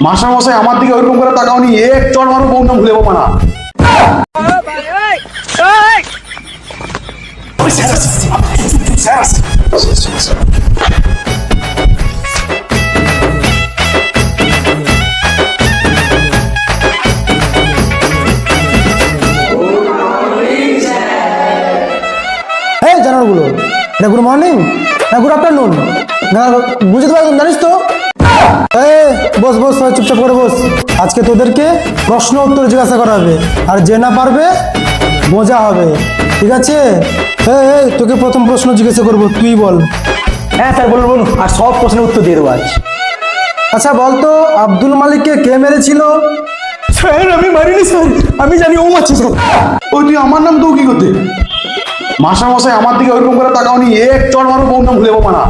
মাস্টারমশাই আমার দিকে ওইরকম করে তাকাওনি, এক চড় মারো বউ নাম ভুলে যাবো না। এই জানারগুলো, এটা গুড মর্নিং না গুড আফটারনুন না, বুঝতে পারবেন জানিস তো? এই বস বস, সবাই চুপচাপ করে বস। আজকে তোদেরকে প্রশ্ন উত্তর জিজ্ঞাসা করা হবে, আর যে না পারবে মজা হবে, ঠিক আছে? এই তোকে প্রথম প্রশ্ন জিজ্ঞাসা করবো, তুই বল। হ্যাঁ স্যার বলুন, আর সব প্রশ্নের উত্তর দিয়ে দেবো আজ। আচ্ছা বলতো, আব্দুল মালিককে কে মেরেছিল? স্যার আমি মারিনি স্যার, আমি জানি ও মারছে স্যার। ওই তুই আমার নাম তো কি করতে? মাস্টারমশাই আমার দিকে ওইরকম করে তাকাওনি, এক চড় মারো বউ নাম ভুলে যাবো না।